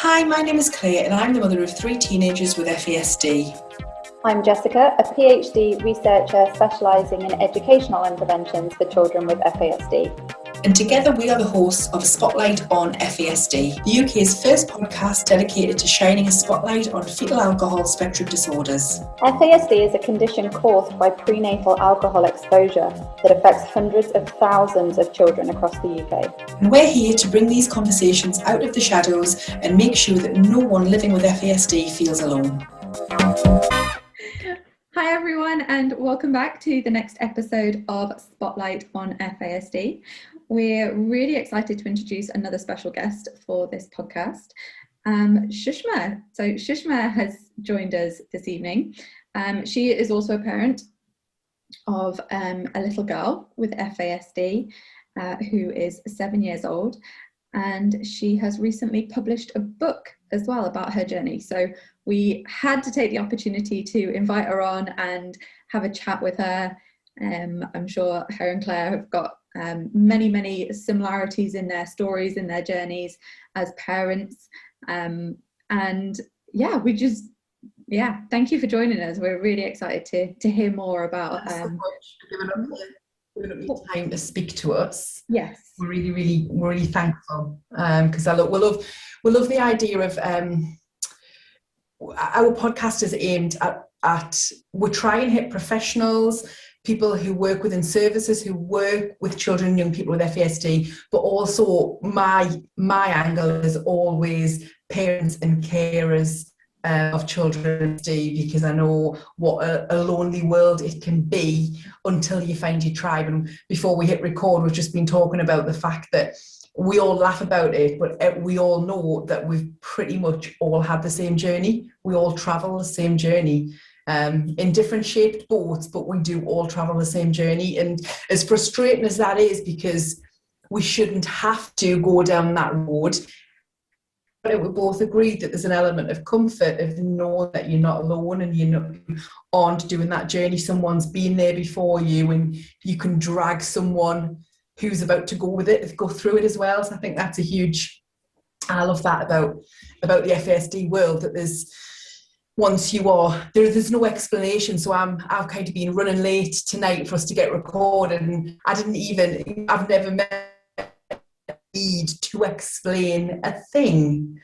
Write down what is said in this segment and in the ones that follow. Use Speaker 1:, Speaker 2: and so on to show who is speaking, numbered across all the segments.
Speaker 1: Hi, my name is Clare and I'm the mother of 3 teenagers with FASD.
Speaker 2: I'm Jessica, a PhD researcher specialising in educational interventions for children with FASD.
Speaker 1: And together we are the hosts of Spotlight on FASD, the UK's first podcast dedicated to shining a spotlight on fetal alcohol spectrum disorders.
Speaker 2: FASD is a condition caused by prenatal alcohol exposure that affects hundreds of thousands of children across the UK.
Speaker 1: And we're here to bring these conversations out of the shadows and make sure that no one living with FASD feels alone.
Speaker 3: Hi everyone, and welcome back to the next episode of Spotlight on FASD. We're really excited to introduce another special guest for this podcast, Shushma. So Shushma has joined us this evening. She is also a parent of a little girl with FASD who is 7 years old, and she has recently published a book as well about her journey. So we had to take the opportunity to invite her on and have a chat with her. I'm sure her and Claire have got many similarities in their stories, in their journeys as parents. And yeah, thank you for joining us. We're really excited to hear more about.
Speaker 4: Thanks so much for giving up your time to speak to us.
Speaker 3: Yes,
Speaker 4: we're really thankful because we love the idea of our podcast is aimed at we try and hit professionals, people who work within services, who work with children and young people with FASD, but also my angle is always parents and carers of children with FASD, because I know what a lonely world it can be until you find your tribe. And before we hit record, we've just been talking about the fact that we all laugh about it, but we all know that we've pretty much all had the same journey. We all travel the same journey in different shaped boats, but we do all travel the same journey. And as frustrating as that is, because we shouldn't have to go down that road, but we both agreed that there's an element of comfort of knowing that you're not alone and you aren't doing that journey. Someone's been there before you, and you can drag someone who's about to go with it, go through it as well. So I think that's I love that about the FASD world, that there's no explanation. So I've kind of been running late tonight for us to get recorded, and I've never met need to explain a thing.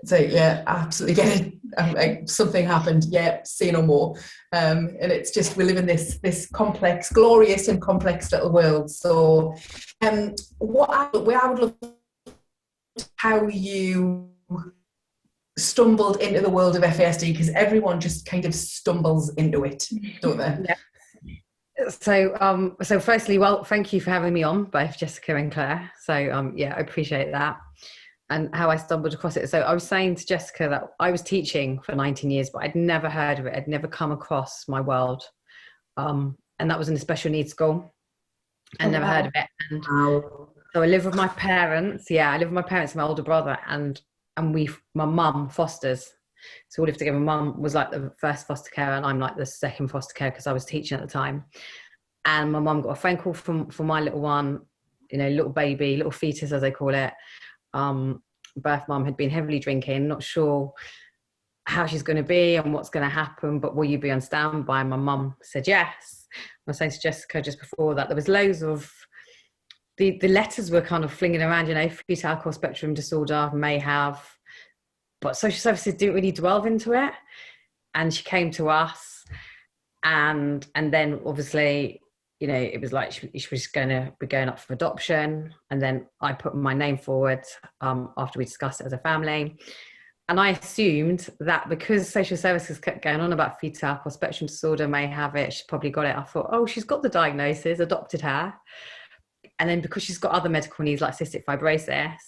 Speaker 4: So yeah, absolutely get it. Something happened. Yeah, say no more. And it's just, we live in this complex, glorious and complex little world. So, what I would love how you stumbled into the world of FASD, because everyone just kind of stumbles into it, don't they?
Speaker 5: Yeah. So firstly, well, thank you for having me on, both Jessica and Claire. So I appreciate that. And how I stumbled across it. So I was saying to Jessica that I was teaching for 19 years, but I'd never heard of it. I'd never come across my world. And that was in a special needs school. I never heard of it. And so I live with my parents. Yeah, I live with my parents and my older brother, and my mum fosters. So we lived together. My mum was like the first foster care, and I'm like the second foster care because I was teaching at the time. And my mum got a phone call from my little one, little baby, little fetus as they call it. Birth mum had been heavily drinking, not sure how she's going to be and what's going to happen, but will you be on standby? My mum said yes. I was saying to Jessica just before that, there was loads of the letters were kind of flinging around, fetal alcohol spectrum disorder, may have, but social services didn't really delve into it. And she came to us, and then obviously, it was like she was going to be going up for adoption. And then I put my name forward after we discussed it as a family. And I assumed that because social services kept going on about fetal alcohol spectrum disorder, may have it, she's probably got it. I thought, oh, she's got the diagnosis, adopted her. And then because she's got other medical needs like cystic fibrosis,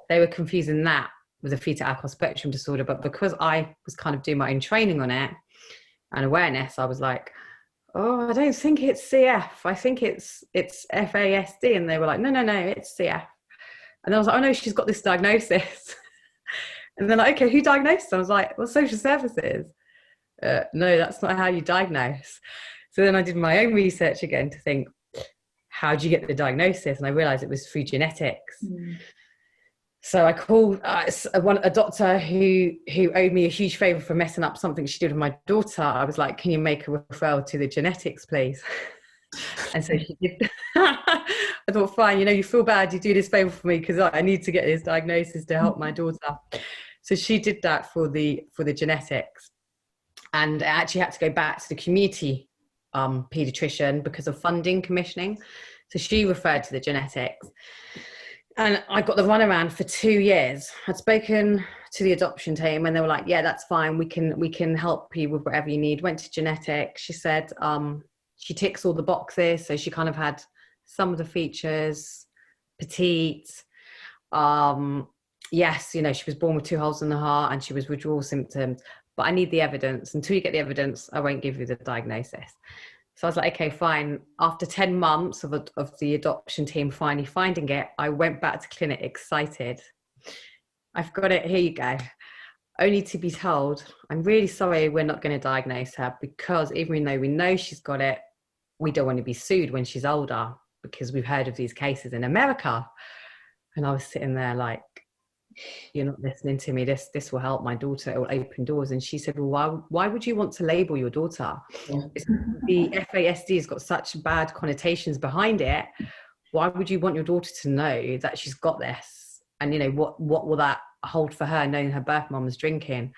Speaker 5: they were confusing that with a fetal alcohol spectrum disorder. But because I was kind of doing my own training on it and awareness, I was like, oh, I don't think it's CF. I think it's FASD. And they were like, no, it's CF. And I was like, oh no, she's got this diagnosis. And they're like, okay, who diagnosed her? I was like, well, social services. No, that's not how you diagnose. So then I did my own research again to think, how do you get the diagnosis? And I realized it was through genetics. So I called a doctor who owed me a huge favour for messing up something she did with my daughter. I was like, can you make a referral to the genetics, please? And so she did. I thought, fine, you feel bad, you do this favour for me because I need to get this diagnosis to help my daughter. So she did that for the genetics. And I actually had to go back to the community paediatrician because of funding commissioning. So she referred to the genetics. And I got the runaround for 2 years. I'd spoken to the adoption team and they were like, yeah, that's fine. We can help you with whatever you need. Went to genetics. She said she ticks all the boxes. So she kind of had some of the features, petite. Yes, she was born with 2 holes in the heart and she was withdrawal symptoms. But I need the evidence. Until you get the evidence, I won't give you the diagnosis. So I was like, okay, fine. After 10 months of the adoption team finally finding it, I went back to clinic excited. I've got it, here you go. Only to be told, I'm really sorry we're not going to diagnose her because even though we know she's got it, we don't want to be sued when she's older because we've heard of these cases in America. And I was sitting there like, you're not listening to me. This will help my daughter. It will open doors. And she said, well, why would you want to label your daughter? The FASD has got such bad connotations behind it. Why would you want your daughter to know that she's got this? And what will that hold for her, knowing her birth mum was drinking?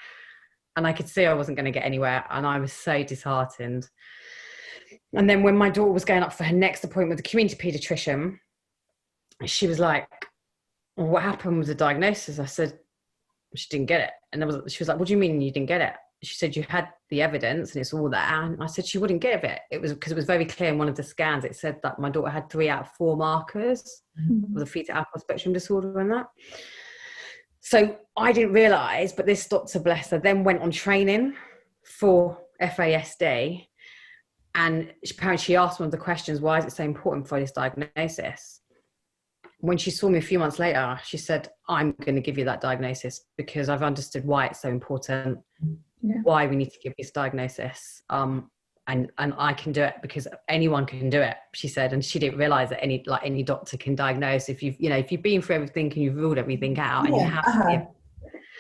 Speaker 5: And I could see I wasn't going to get anywhere, and I was so disheartened. And then when my daughter was going up for her next appointment with the community paediatrician, she was like, well, what happened with the diagnosis? I said, she didn't get it. And she was like, what do you mean you didn't get it? She said, you had the evidence and it's all there. And I said, she wouldn't give it. It was because it was very clear in one of the scans. It said that my daughter had 3 out of 4 markers of the fetal alcohol spectrum disorder and that. So I didn't realise, but this doctor, bless her, then went on training for FASD. And apparently she asked one of the questions, why is it so important for this diagnosis? When she saw me a few months later, she said, I'm going to give you that diagnosis because I've understood why it's so important, why we need to give this diagnosis. And I can do it because anyone can do it, she said. And she didn't realise that any doctor can diagnose if you've been through everything and you've ruled everything out. And you have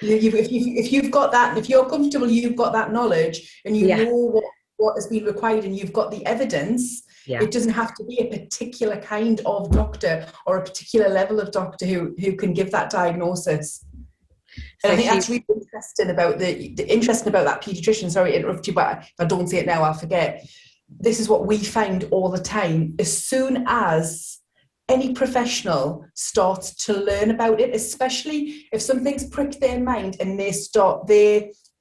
Speaker 4: if you've got that, if you're comfortable, you've got that knowledge and you know what has been required and you've got the evidence. It doesn't have to be a particular kind of doctor or a particular level of doctor who can give that diagnosis. And I think that's really interesting about that paediatrician. Sorry to interrupt you, but if I don't say it now, I'll forget. This is what we find all the time. As soon as any professional starts to learn about it, especially if something's pricked their mind and they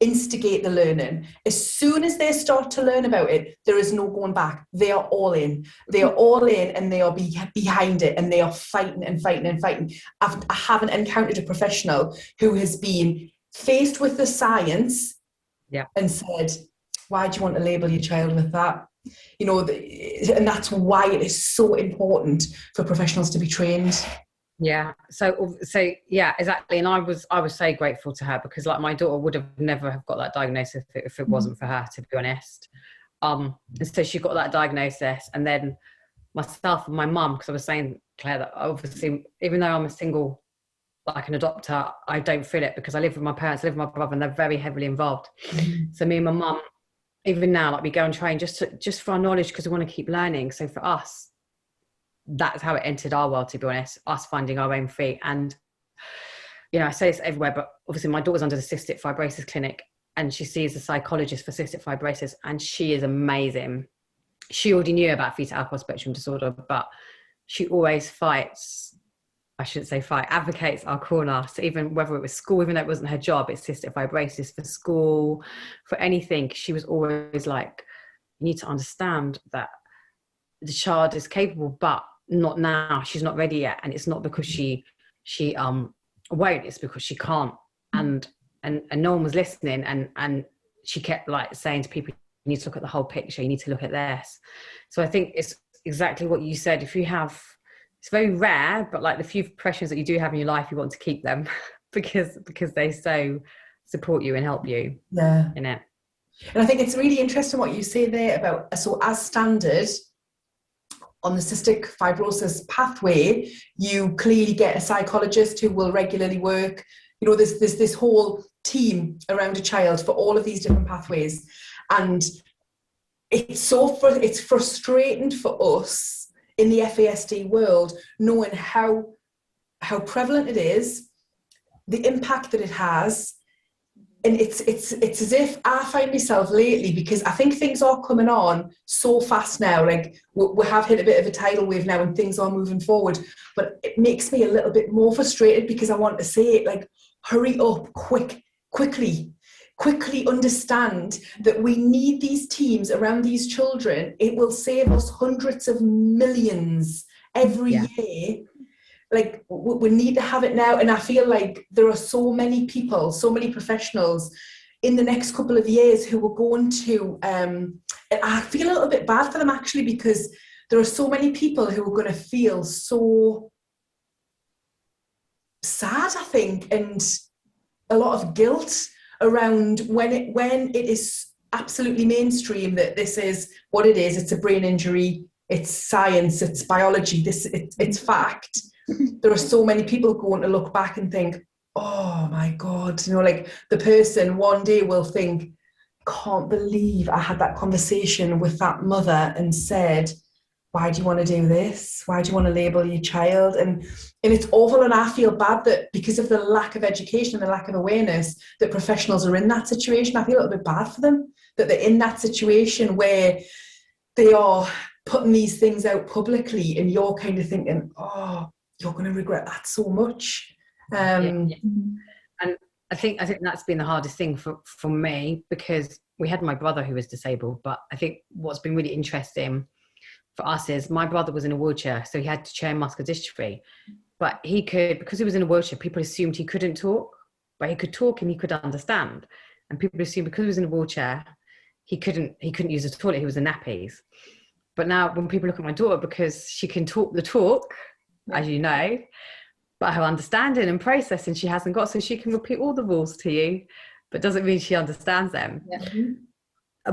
Speaker 4: instigate the learning. As soon as they start to learn about it, there is no going back. They are all in. They are all in and they are behind it and they are fighting and fighting and fighting. I haven't encountered a professional who has been faced with the science and said, why do you want to label your child with that? And that's why it is so important for professionals to be trained.
Speaker 5: So yeah, exactly. And I was so grateful to her because my daughter would have never have got that diagnosis if it wasn't for her, to be honest. And so she got that diagnosis, and then myself and my mum, because I was saying, Claire, that obviously even though I'm a single, like an adopter, I don't feel it because I live with my parents, I live with my brother, and they're very heavily involved. So me and my mum, even now, we go and train just for our knowledge because we want to keep learning. So for us, that's how it entered our world, to be honest, us finding our own feet. And, I say this everywhere, but obviously my daughter's under the cystic fibrosis clinic and she sees a psychologist for cystic fibrosis and she is amazing. She already knew about fetal alcohol spectrum disorder, but she always advocates our corner. So even whether it was school, even though it wasn't her job, it's cystic fibrosis for school, for anything, she was always like, you need to understand that the child is capable, but not now. She's not ready yet, and it's not because she won't. It's because she can't. And no one was listening. And she kept saying to people, you need to look at the whole picture. You need to look at this. So I think it's exactly what you said. If you have, it's very rare, but the few professions that you do have in your life, you want to keep them because they so support you and help you. In it. And
Speaker 4: I think it's really interesting what you say there about as standard. on the cystic fibrosis pathway, you clearly get a psychologist who will regularly work. You know, there's this whole team around a child for all of these different pathways. And it's frustrating for us in the FASD world, knowing how prevalent it is, the impact that it has. And it's as if I find myself lately, because I think things are coming on so fast now, like we have hit a bit of a tidal wave now and things are moving forward, but it makes me a little bit more frustrated because I want to say it, like, hurry up, quickly understand that we need these teams around these children. It will save us hundreds of millions every year. Like, we need to have it now. And I feel like there are so many people, so many professionals in the next couple of years who are going to, and I feel a little bit bad for them actually, because there are so many people who are going to feel so sad, I think, and a lot of guilt around when it is absolutely mainstream that this is what it is. It's a brain injury. It's science. It's biology. It's fact. There are so many people going to look back and think, oh my God, you know, like the person one day will think, can't believe I had that conversation with that mother and said, why do you want to do this? Why do you want to label your child? And it's awful. And I feel bad that because of the lack of education and the lack of awareness that professionals are in that situation. I feel a little bit bad for them, that they're in that situation where they are putting these things out publicly and you're kind of thinking, oh, you're going to regret that so much.
Speaker 5: And I think that's been the hardest thing for me, because we had my brother who was disabled, but I think what's been really interesting for us is my brother was in a wheelchair, so he had chair muscular dystrophy, but he could, because he was in a wheelchair, people assumed he couldn't talk, but he could talk and he could understand, and people assumed because he was in a wheelchair he couldn't use the toilet, he was in nappies. But now when people look at my daughter, because she can talk the talk, as you know, but her understanding and processing she hasn't got, so she can repeat all the rules to you, but doesn't mean she understands them.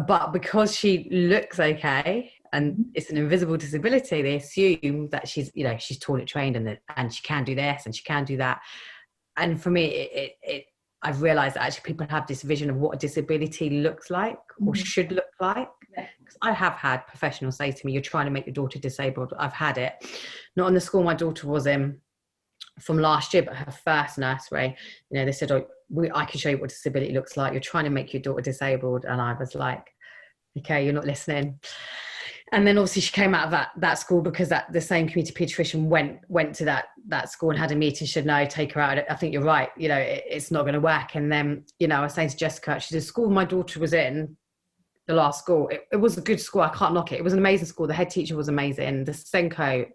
Speaker 5: But because she looks okay and it's an invisible disability, they assume that she's toilet trained and she can do this and she can do that. And for me, I've realized that actually people have this vision of what a disability looks like or should look like. Because I have had professionals say to me, you're trying to make your daughter disabled. I've had it. Not in the school my daughter was in from last year, but her first nursery. You know, they said, I can show you what disability looks like. You're trying to make your daughter disabled. And I was like, okay, you're not listening. And then obviously she came out of that school because the same community paediatrician went to that school and had a meeting, said, no, take her out. I think you're right. You know, it's not going to work. And then, you know, I was saying to Jessica, she said, the school my daughter was in, the last school, it was a good school. I can't knock it. It was an amazing school. The head teacher was amazing. The Senko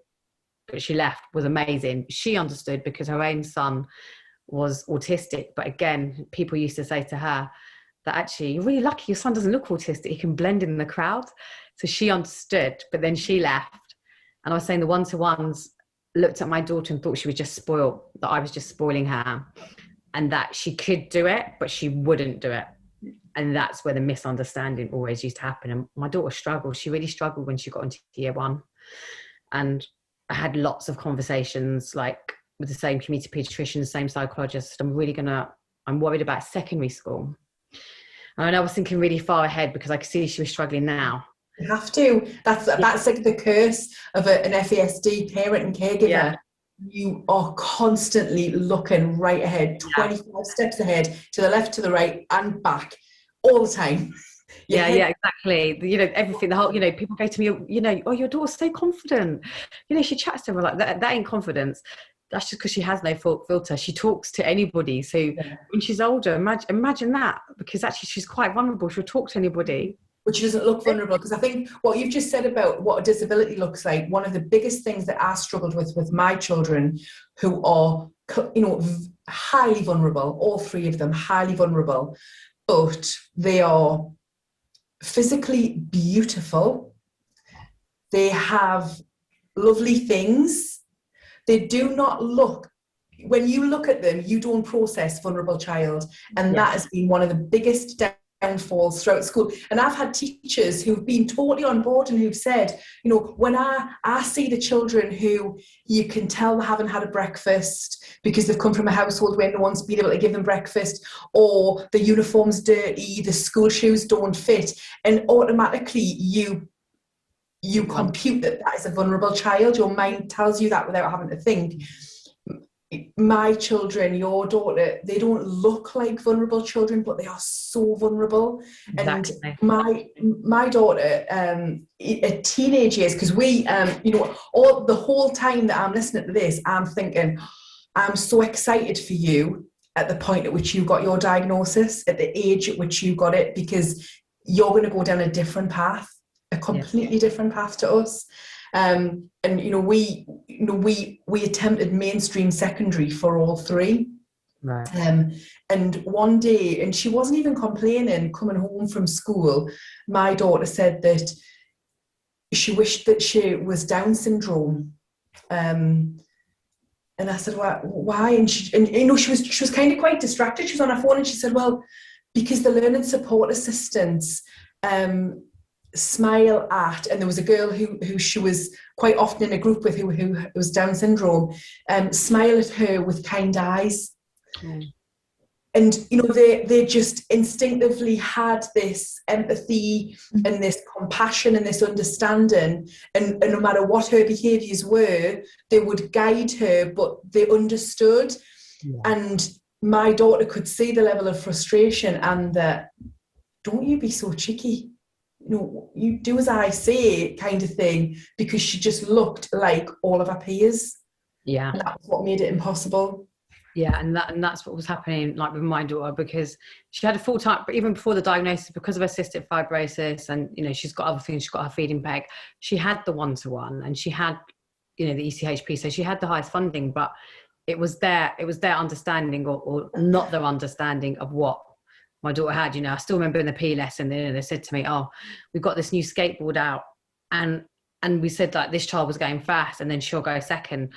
Speaker 5: that she left was amazing. She understood because her own son was autistic. But again, people used to say to her that actually, you're really lucky your son doesn't look autistic. He can blend in the crowd. So she understood, but then she left. And I was saying the one-to-ones looked at my daughter and thought she was just spoiled, that I was just spoiling her, and that she could do it, but she wouldn't do it. And that's where the misunderstanding always used to happen. And my daughter struggled. She really struggled when she got into year one. And I had lots of conversations, like with the same community paediatrician, the same psychologist. I'm worried about secondary school. And I was thinking really far ahead because I could see she was struggling now.
Speaker 4: You have to. That's like the curse of an FASD parent and caregiver. Yeah. You are constantly looking right ahead, 25 steps ahead, to the left, to the right, and back all the time.
Speaker 5: Yeah, exactly. You know, everything, the whole, you know, people go to me, you know, oh, your daughter's so confident. You know, she chats to her like that ain't confidence. That's just because she has no filter. She talks to anybody. So when she's older, imagine that, because actually she's quite vulnerable. She'll talk to anybody.
Speaker 4: But she doesn't look vulnerable, because I think what you've just said about what a disability looks like, one of the biggest things that I struggled with my children, who are, you know, highly vulnerable, all three of them highly vulnerable, but they are physically beautiful. They have lovely things. They do not look, when you look at them, you don't process vulnerable child. And that has been one of the biggest downfalls throughout school. And I've had teachers who've been totally on board and who've said, you know, when I see the children who you can tell they haven't had a breakfast because they've come from a household where no one's been able to give them breakfast, or the uniform's dirty, the school shoes don't fit, and automatically you compute that is a vulnerable child. Your mind tells you that without having to think. My children, your daughter, they don't look like vulnerable children, but they are so vulnerable. Exactly. And my daughter, at teenage years, because we, you know, all the whole time that I'm listening to this, I'm thinking, I'm so excited for you at the point at which you got your diagnosis, at the age at which you got it, because you're going to go down a different path, a completely different path to us. And you know, we attempted mainstream secondary for all three.
Speaker 5: Right.
Speaker 4: And one day, and she wasn't even complaining, coming home from school, my daughter said that she wished that she was Down syndrome. And I said, why? And you know, she was kind of quite distracted. She was on her phone, and she said, well, because the learning support assistants smile at, and there was a girl who she was quite often in a group with who was Down syndrome, smile at her with kind eyes. And you know, they just instinctively had this empathy and this compassion and this understanding, and no matter what her behaviours were, they would guide her, but they understood. And my daughter could see the level of frustration and that, don't you be so cheeky, you know, you do as I say kind of thing, because she just looked like all of her peers.
Speaker 5: Yeah.
Speaker 4: And that was what made it impossible.
Speaker 5: Yeah, and that's what was happening, like with my daughter, because she had a full time, but even before the diagnosis, because of her cystic fibrosis, and you know, she's got other things, she's got her feeding peg, she had the 1-to-1, and she had, you know, the ECHP, so she had the highest funding, but it was their understanding or not their understanding of what my daughter had. You know, I still remember in the PE lesson, they said to me, oh, we've got this new skateboard out, and we said like this child was going fast and then she'll go second.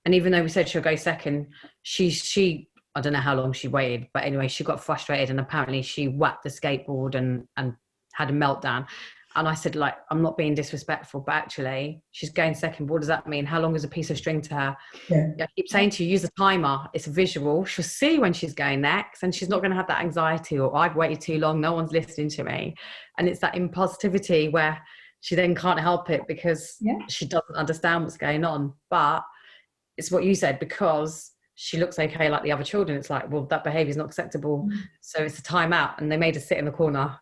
Speaker 5: And even though we said she'll go second, she I don't know how long she waited, but anyway, she got frustrated, and apparently she whacked the skateboard and had a meltdown. And I said, like, I'm not being disrespectful, but actually she's going second. What does that mean? How long is a piece of string to her?
Speaker 4: Yeah.
Speaker 5: I keep saying to you, use a timer. It's a visual. She'll see when she's going next, and she's not going to have that anxiety, or I've waited too long, no one's listening to me. And it's that impulsivity where she then can't help it because she doesn't understand what's going on. But it's what you said, because she looks okay like the other children. It's like, well, that behaviour is not acceptable. So it's a timeout. And they made us sit in the corner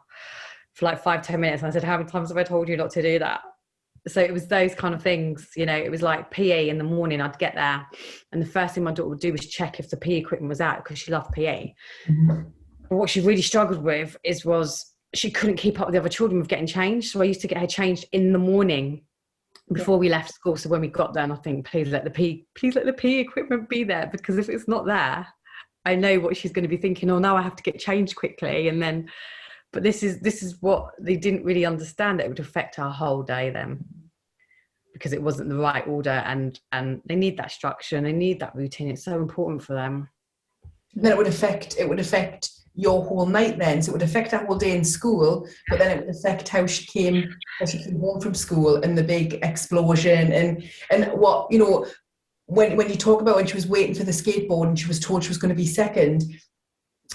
Speaker 5: for like 5-10 minutes. And I said, how many times have I told you not to do that? So it was those kind of things, you know. It was like PE in the morning. I'd get there, and the first thing my daughter would do was check if the PE equipment was out, because she loved PE. But what she really struggled with was she couldn't keep up with the other children with getting changed. So I used to get her changed in the morning before we left school. So when we got there, and I think, please let the PE equipment be there, because if it's not there, I know what she's going to be thinking. Oh, now I have to get changed quickly. And then, but this is what they didn't really understand, that it would affect our whole day then, because it wasn't the right order, and they need that structure and they need that routine. It's so important for them.
Speaker 4: Then it would affect your whole night then. So it would affect her whole day in school, but then it would affect how she came home from school, and the big explosion and what, you know, when you talk about when she was waiting for the skateboard and she was told she was going to be second,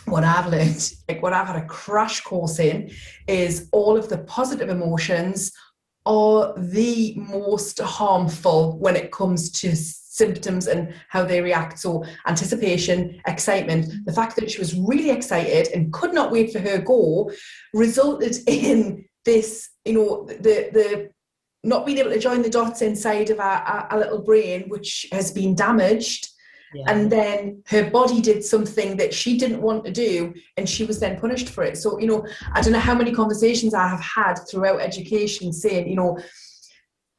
Speaker 4: what I've learned, like what I've had a crash course in, is all of the positive emotions are the most harmful when it comes to symptoms and how they react. So anticipation, excitement, the fact that she was really excited and could not wait for her go resulted in this, you know, the not being able to join the dots inside of our little brain, which has been damaged. And then her body did something that she didn't want to do, and she was then punished for it. So, you know, I don't know how many conversations I have had throughout education saying, you know,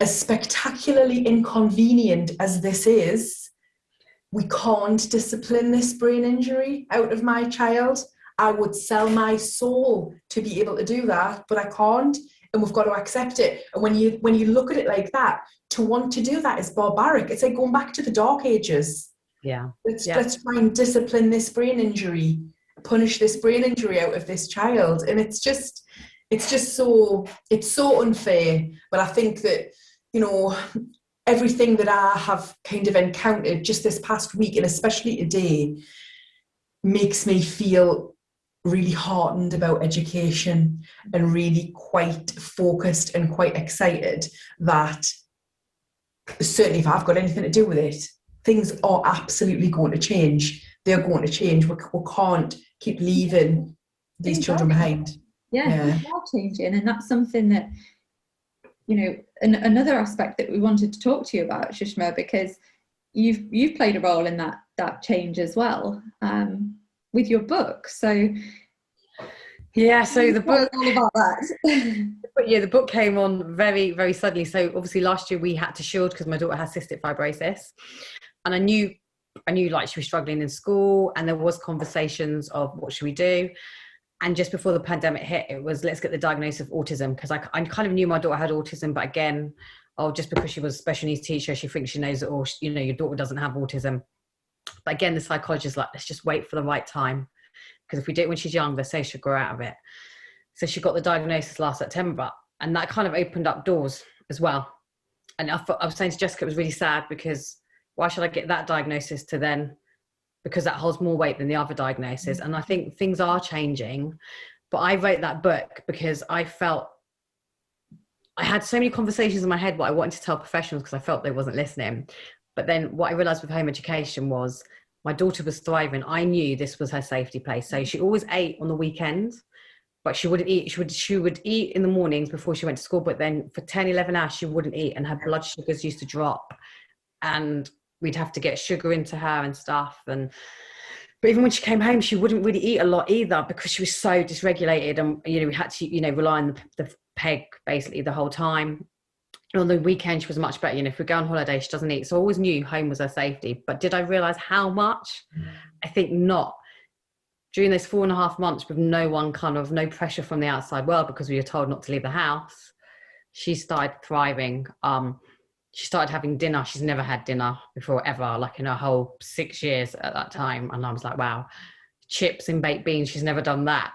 Speaker 4: as spectacularly inconvenient as this is, we can't discipline this brain injury out of my child. I would sell my soul to be able to do that, but I can't, and we've got to accept it. And when you look at it like that, to want to do that is barbaric. It's like going back to the Dark Ages. Let's try and discipline this brain injury. punish this brain injury out of this child. And it's so unfair. But I think that, you know, everything that I have kind of encountered just this past week, and especially today, makes me feel really heartened about education and really quite focused and quite excited that certainly if I've got anything to do with it, things are absolutely going to change. They're going to change. We can't keep leaving these children behind.
Speaker 3: Yeah, things are changing, and that's something that, you know, another aspect that we wanted to talk to you about, Shushma, because you've played a role in that change as well, with your book. So
Speaker 5: yeah, so the book,
Speaker 3: all about that.
Speaker 5: But yeah, the book came on very, very suddenly. So obviously last year we had to shield because my daughter has cystic fibrosis, and I knew like she was struggling in school, and there was conversations of what should we do. And just before the pandemic hit, it was, let's get the diagnosis of autism, because I kind of knew my daughter had autism, but again, just because she was a special needs teacher, she thinks she knows it all. You know, your daughter doesn't have autism. But again, the psychologist like, let's just wait for the right time, because if we do it when she's young, they say she'll grow out of it. So she got the diagnosis last September, and that kind of opened up doors as well. And I was saying to Jessica, it was really sad, because why should I get that diagnosis to then, because that holds more weight than the other diagnosis. And I think things are changing. But I wrote that book because I felt I had so many conversations in my head what I wanted to tell professionals, because I felt they wasn't listening. But then what I realized with home education was my daughter was thriving. I knew this was her safety place. So she always ate on the weekends, but she wouldn't eat. She would eat in the mornings before she went to school, but then for 10, 11 hours, she wouldn't eat, and her blood sugars used to drop, and we'd have to get sugar into her and stuff. But even when she came home, she wouldn't really eat a lot either, because she was so dysregulated, and, you know, we had to, you know, rely on the peg basically the whole time. And on the weekend, she was much better. You know, if we go on holiday, she doesn't eat. So I always knew home was her safety. But did I realize how much? I think not. During those 4.5 months with no pressure from the outside world, because we were told not to leave the house, she started thriving. She started having dinner. She's never had dinner before ever, like in her whole 6 years at that time. And I was like, wow, chips and baked beans. She's never done that.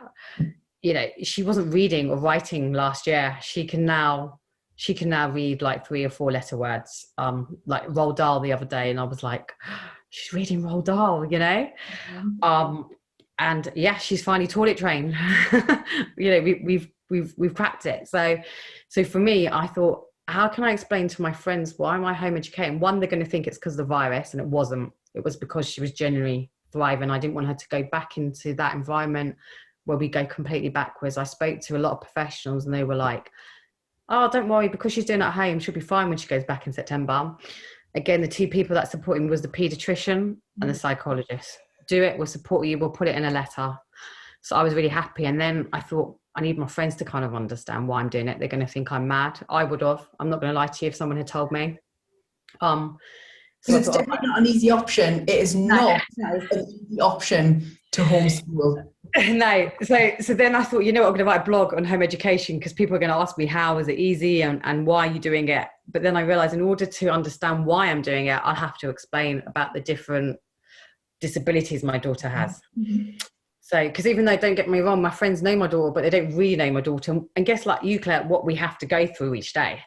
Speaker 5: You know, she wasn't reading or writing last year. She can now read like 3 or 4 letter words, like Roald Dahl the other day. And I was like, she's reading Roald Dahl, you know? And yeah, she's finally toilet trained. You know, we've cracked it. So for me, I thought, how can I explain to my friends why am I home educating? One, they're going to think it's because of the virus, and it wasn't. It was because she was genuinely thriving. I didn't want her to go back into that environment where we go completely backwards. I spoke to a lot of professionals, and they were like, oh, don't worry, because she's doing it at home, she'll be fine when she goes back in September. Again, the 2 people that supported me was the paediatrician and the psychologist. Do it, we'll support you, we'll put it in a letter. So I was really happy. And then I thought, I need my friends to kind of understand why I'm doing it. They're going to think I'm mad. I would have. I'm not going to lie to you if someone had told me. So
Speaker 4: it's definitely not an easy option. It is not an easy option to homeschool.
Speaker 5: No. So then I thought, you know what, I'm going to write a blog on home education, because people are going to ask me, how is it easy and why are you doing it? But then I realized in order to understand why I'm doing it, I have to explain about the different disabilities my daughter has. Mm-hmm. So, because even though, don't get me wrong, my friends know my daughter, but they don't really know my daughter. And guess, like you, Claire, what we have to go through each day.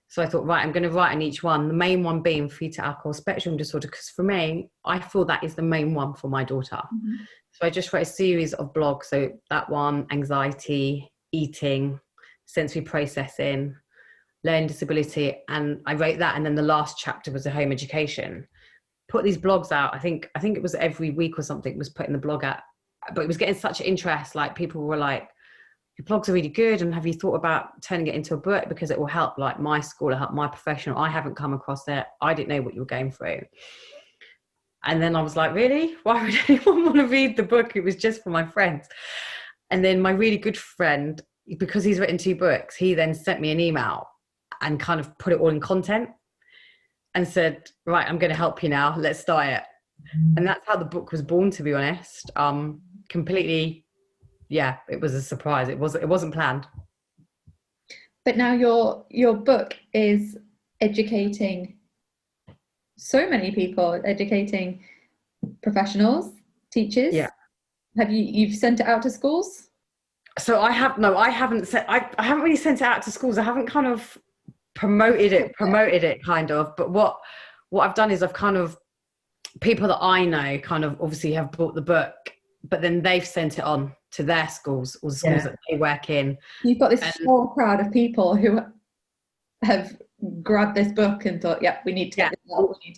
Speaker 5: So I thought, right, I'm going to write on each one, the main one being fetal alcohol spectrum disorder, because for me, I feel that is the main one for my daughter. Mm-hmm. So I just wrote a series of blogs. So that one, anxiety, eating, sensory processing, learning disability. And I wrote that. And then the last chapter was a home education. Put these blogs out. I think it was every week or something was putting the blog out. But it was getting such interest. Like, people were like, your blogs are really good, and have you thought about turning it into a book, because it will help like my school, it'll help my professional. I haven't come across it. I didn't know what you were going through. And then I was like, really? Why would anyone want to read the book? It was just for my friends. And then my really good friend, because he's written 2 books, he then sent me an email and kind of put it all in content and said, right, I'm going to help you now. Let's start it. And that's how the book was born, to be honest. Completely, yeah, it was a surprise. It wasn't planned.
Speaker 3: But now your book is educating so many people, educating professionals, teachers.
Speaker 5: Yeah.
Speaker 3: You've sent it out to schools?
Speaker 5: So I haven't really sent it out to schools. I haven't kind of promoted it kind of, but what I've done is I've kind of, people that I know kind of obviously have bought the book, but then they've sent it on to their schools or the schools that they work in.
Speaker 3: You've got this whole crowd of people who have grabbed this book and thought, yeah, we need to get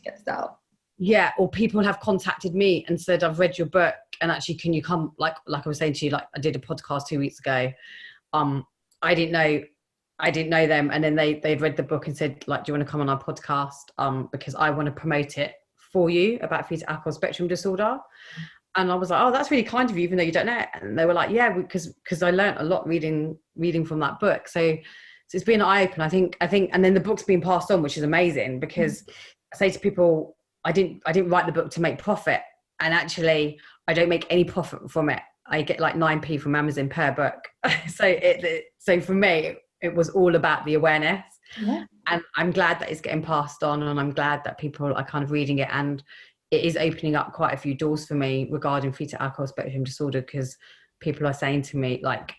Speaker 3: this out.
Speaker 5: Yeah, or people have contacted me and said, I've read your book, and actually, can you come? Like I was saying to you, like I did a podcast 2 weeks ago. I didn't know them, and then they'd read the book and said, like, do you want to come on our podcast? Because I want to promote it for you about fetal alcohol spectrum disorder. And I was like, oh, that's really kind of you, even though you don't know it. And they were like, yeah, because I learned a lot reading from that book. So it's been an eye opener, I think, and then the book's been passed on, which is amazing, because I say to people, I didn't write the book to make profit, and actually I don't make any profit from it. I get like 9p from Amazon per book. So for me, it was all about the awareness.
Speaker 3: Yeah.
Speaker 5: And I'm glad that it's getting passed on, and I'm glad that people are kind of reading it, and it is opening up quite a few doors for me regarding fetal alcohol spectrum disorder, because people are saying to me, like,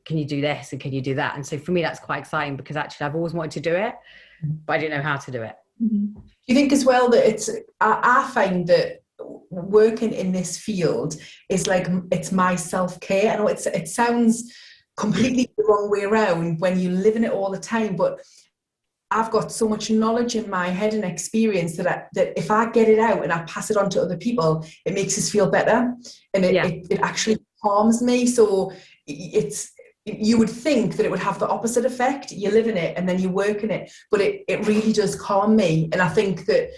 Speaker 5: can you do this and can you do that? And so for me, that's quite exciting, because actually I've always wanted to do it, but I didn't know how to do it.
Speaker 4: Do you think as well that I find that working in this field is like, it's my self-care? I know it sounds completely the wrong way around when you live in it all the time, but I've got so much knowledge in my head and experience that if I get it out and I pass it on to other people, it makes us feel better, and it actually calms me. So you would think that it would have the opposite effect. You live in it and then you work in it, but it really does calm me. And I think that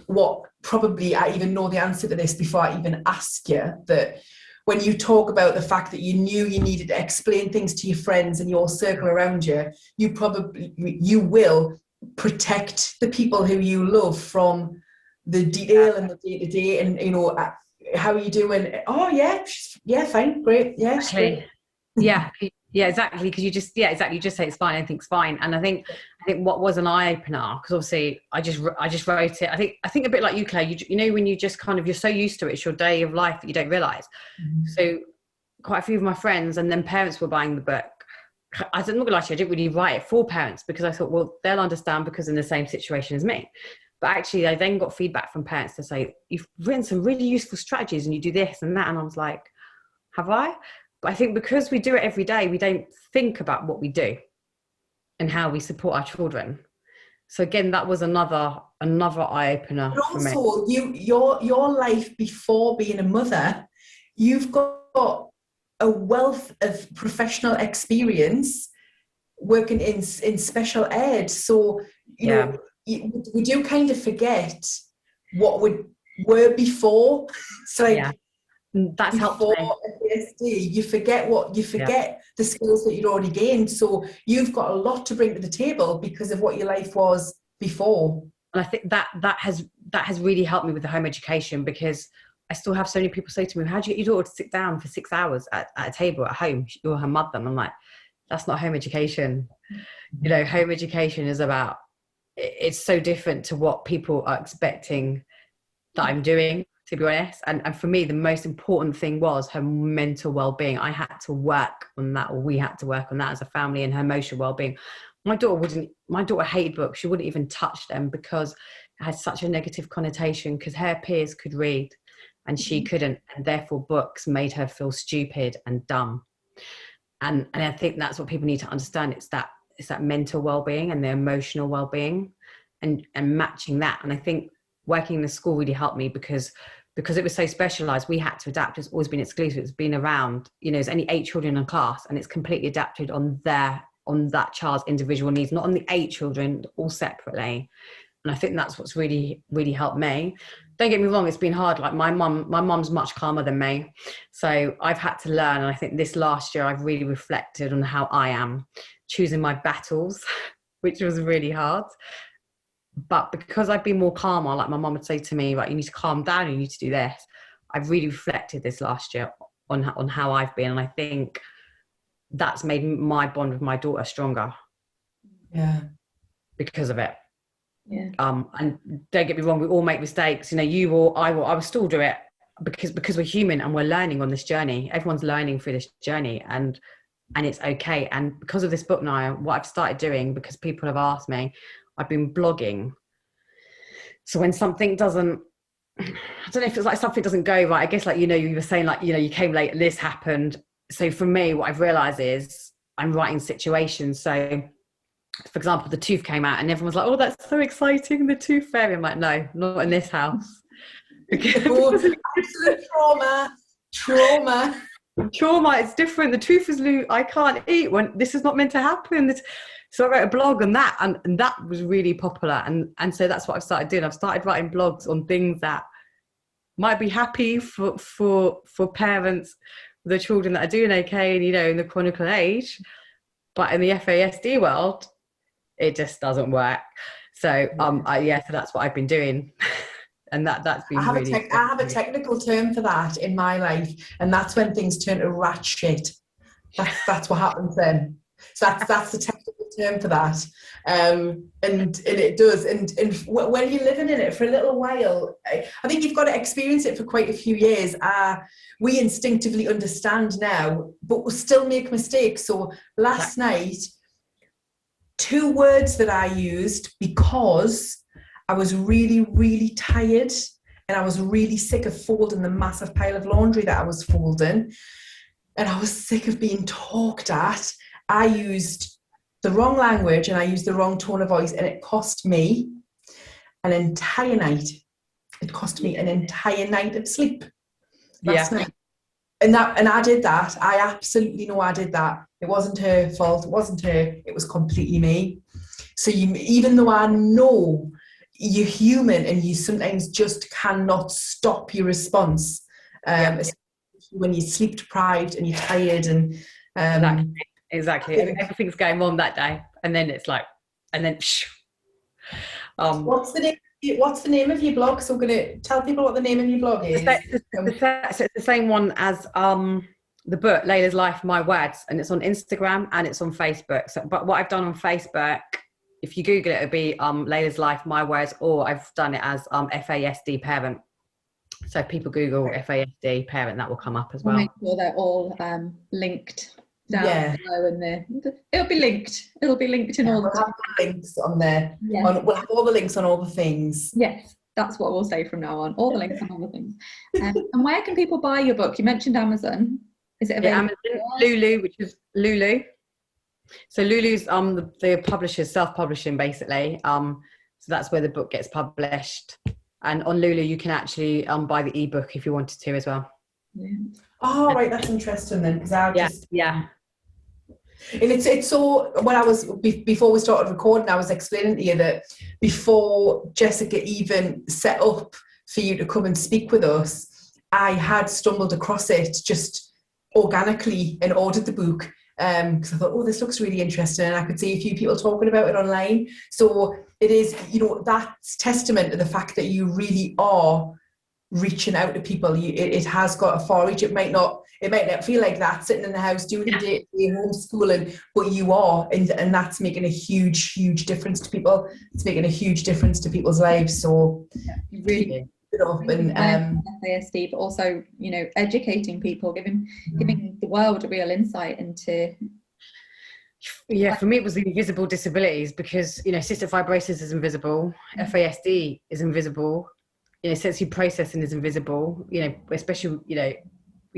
Speaker 4: what probably, I even know the answer to this before I even ask you, that when you talk about the fact that you knew you needed to explain things to your friends and your circle around you, you will protect the people who you love from the detail and the day-to-day, and, you know, how are you doing? Oh yeah, fine, great, yeah,
Speaker 5: okay. Yeah, exactly. Because you just say it's fine. Everything's fine. And I think what was an eye opener, because obviously I just wrote it. I think a bit like you, Claire. You know, when you just kind of, you're so used to it, it's your day of life that you don't realise. So quite a few of my friends and then parents were buying the book. I didn't look like I didn't really write it for parents, because I thought, well, they'll understand because in the same situation as me. But actually, I then got feedback from parents to say, you've written some really useful strategies and you do this and that. And I was like, have I? But I think because we do it every day, we don't think about what we do and how we support our children. So again, that was another eye opener for me.
Speaker 4: Also, your life before being a mother, you've got a wealth of professional experience working in special ed. So you know, we do kind of forget what we were before. So like,
Speaker 5: that's helpful.
Speaker 4: FASD, you forget the skills that you'd already gained. So you've got a lot to bring to the table because of what your life was before.
Speaker 5: And I think that has really helped me with the home education, because I still have so many people say to me, how do you get your daughter to sit down for 6 hours at a table at home? You're her mother. And I'm like, that's not home education. You know, home education is about, it's so different to what people are expecting that I'm doing, to be honest. And for me, the most important thing was her mental well-being. I had to work on that, or we had to work on that as a family, and her emotional well-being. My daughter hated books. She wouldn't even touch them because it had such a negative connotation, because her peers could read and she couldn't, and therefore books made her feel stupid and dumb. And I think that's what people need to understand. It's that mental well-being and the emotional well-being, and matching that. And I think working in the school really helped me, because it was so specialised, we had to adapt. It's always been exclusive. It's been around, you know, there's only 8 children in a class, and it's completely adapted on that child's individual needs, not on the 8 children, all separately. And I think that's what's really, really helped me. Don't get me wrong, it's been hard. Like my mum's much calmer than me. So I've had to learn. And I think this last year, I've really reflected on how I am choosing my battles, which was really hard. But because I've been more calmer, like my mum would say to me, right, you need to calm down, you need to do this. I've really reflected this last year on how I've been. And I think that's made my bond with my daughter stronger.
Speaker 4: Yeah.
Speaker 5: Because of it.
Speaker 3: Yeah.
Speaker 5: And don't get me wrong, we all make mistakes. You know, you or I will still do it. because we're human and we're learning on this journey. Everyone's learning through this journey, and it's okay. And because of this book now, what I've started doing, because people have asked me, I've been blogging. So when something doesn't, I don't know if it's like something doesn't go right, I guess, like, you know, you were saying, like, you know, you came late and this happened. So for me, what I've realized is I'm writing situations. So for example, the tooth came out and everyone's like, oh, that's so exciting, the tooth fairy. I'm like, no, not in this house.
Speaker 4: Absolute trauma.
Speaker 5: It's different. The tooth is loose. I can't eat when this is not meant to happen. So I wrote a blog on that, and that was really popular. And so that's what I've started doing. I've started writing blogs on things that might be happy for parents, the children that are doing okay, and, you know, in the chronicle age, but in the FASD world, it just doesn't work. So so that's what I've been doing. And that's been
Speaker 4: I have a technical term for that in my life, and that's when things turn to rat shit. That's what happens then. So that's the technical term for that. And it does. And when you're living in it for a little while, I think you've got to experience it for quite a few years. We instinctively understand now, but we'll still make mistakes. So last night, 2 words that I used because I was really, really tired and I was really sick of folding the massive pile of laundry that I was folding. And I was sick of being talked at. I used the wrong language and I used the wrong tone of voice, and it cost me an entire night. It cost me an entire night of sleep last night. And I did that. I absolutely know I did that. It wasn't her fault. It wasn't her. It was completely me. So even though I know you're human and you sometimes just cannot stop your response, when you're sleep deprived and you're tired and
Speaker 5: exactly. Everything's going wrong that day, and then it's like, and then
Speaker 4: what's the name of your blog? So I'm going to tell people what the name of your blog is.
Speaker 5: It's the same one as the book, Layla's Life, My Words, and it's on Instagram and it's on Facebook. So, but what I've done on Facebook, if you Google it, it'll be Layla's Life, My Words, or I've done it as FASD Parent. So if people Google FASD Parent, that will come up as well.
Speaker 3: We'll make sure they're all linked down below in there. It'll be linked. It'll be linked in all
Speaker 4: the
Speaker 3: have
Speaker 4: the links on there. Yeah. We'll have all the links on all the things.
Speaker 3: Yes, that's what we'll say from now on. All the links on all the things. And where can people buy your book? You mentioned Amazon. Is it available?
Speaker 5: Amazon, Lulu, which is Lulu. So Lulu's the publisher's self-publishing basically. So that's where the book gets published. And on Lulu, you can actually buy the ebook if you wanted to as well.
Speaker 3: Yeah.
Speaker 4: Oh, right, that's interesting then, because
Speaker 5: And
Speaker 4: it's so, when I was, before we started recording, I was explaining to you that before Jessica even set up for you to come and speak with us, I had stumbled across it just organically and ordered the book because I thought, oh, this looks really interesting, and I could see a few people talking about it online. So it is, that's testament to the fact that you really are reaching out to people. It has got a far reach. It might not feel like that sitting in the house doing your day-to-day homeschooling, but you are, and that's making a huge difference to people. It's making a huge difference to people's lives. So
Speaker 3: really
Speaker 4: it up and
Speaker 3: FASD, but also educating people, giving the world a real insight into.
Speaker 5: Yeah, for me it was the invisible disabilities, because cystic fibrosis is invisible, FASD is invisible, sensory processing is invisible, especially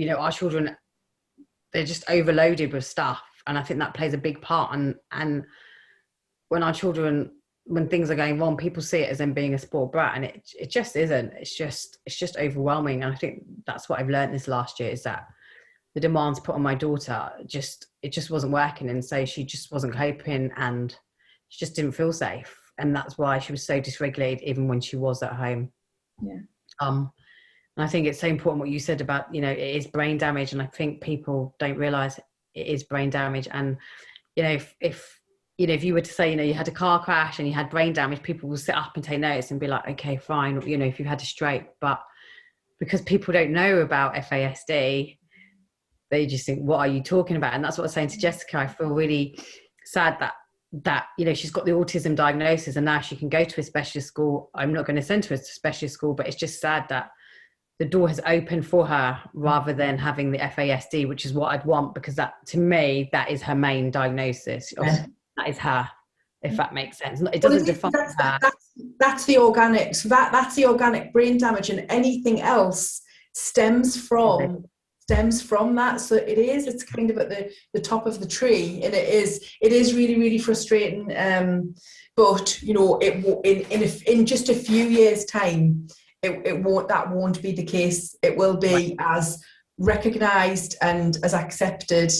Speaker 5: our children, they're just overloaded with stuff, and I think that plays a big part. And when our children, when things are going wrong, people see it as them being a spoiled brat, and it just isn't. It's just overwhelming. And I think that's what I've learned this last year, is that the demands put on my daughter it just wasn't working, and so she just wasn't coping, and she just didn't feel safe, and that's why she was so dysregulated even when she was at home. And I think it's so important what you said about it is brain damage, and I think people don't realize it is brain damage. And if you were to say you had a car crash and you had brain damage, people will sit up and take notice and be like, okay, fine, if you had a stroke. But because people don't know about FASD, they just think, what are you talking about? And that's what I was saying to Jessica. I feel really sad that she's got the autism diagnosis and now she can go to a specialist school. I'm not going to send her to a specialist school, but it's just sad that the door has opened for her, rather than having the FASD, which is what I'd want, because that, to me, that is her main diagnosis.
Speaker 4: Yeah.
Speaker 5: That is her, if that makes sense. It
Speaker 4: Well,
Speaker 5: doesn't define her.
Speaker 4: That's the organic. So that's the organic brain damage, and anything else stems from that. So it's kind of at the top of the tree, and it is really, really frustrating. But you know, in just a few years' time, that won't be the case. It will be as recognised and as accepted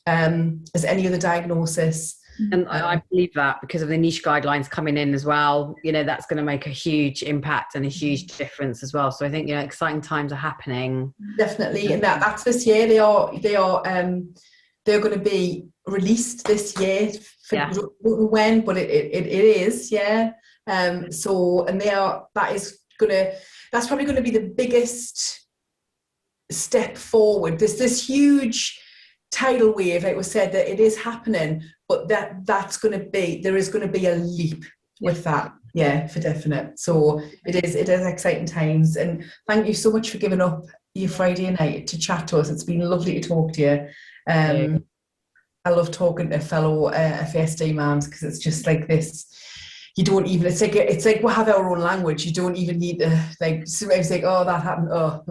Speaker 4: as any other diagnosis.
Speaker 5: And I believe that, because of the niche guidelines coming in as well, you know, that's going to make a huge impact and a huge difference as well. So I think, you know, exciting times are happening.
Speaker 4: Definitely, and that's this year. They're going to be released this year. I don't know when, but it is, yeah. So, and that's probably going to be the biggest step forward. There's this huge tidal wave, it was said, that it is happening, but there is going to be a leap with that, for definite. So it is exciting times, and thank you so much for giving up your Friday night to chat to us. It's been lovely to talk to you. I love talking to fellow FASD mums, because it's just like this. You don't even, it's like we have our own language. You don't even need to, like, sometimes like, oh, that happened. Oh,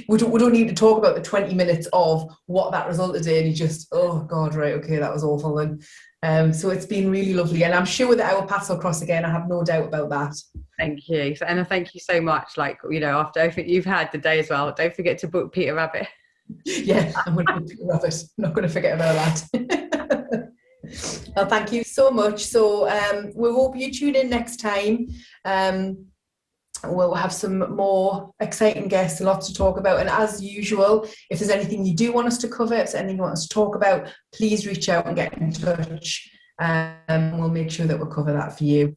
Speaker 4: we don't need to talk about the 20 minutes of what that resulted in. You just, oh God, right, okay, that was awful. And so it's been really lovely, and I'm sure that I will pass across again. I have no doubt about that.
Speaker 5: Thank you, and thank you so much. Like, you know, after everything you've had today as well, don't forget to book Peter Rabbit.
Speaker 4: Yeah, I'm going to book Peter Rabbit. I'm not going to forget about that. Well, thank you so much. So we hope you tune in next time. We'll have some more exciting guests, lots to talk about. And as usual, if there's anything you do want us to cover, if there's anything you want us to talk about, please reach out and get in touch. We'll make sure that we'll cover that for you.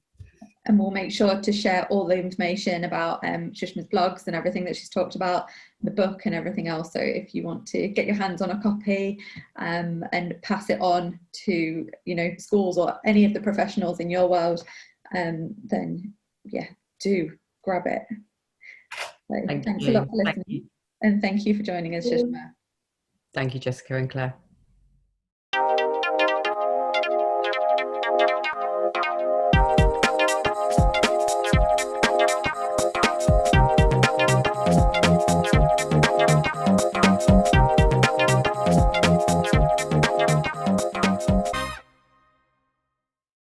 Speaker 3: And we'll make sure to share all the information about Shushma's blogs and everything that she's talked about, the book and everything else. So if you want to get your hands on a copy and pass it on to, you know, schools or any of the professionals in your world, then do grab it. So thanks a lot for listening. And thank you for joining us, Shushma.
Speaker 5: Thank you, Jessica and Claire.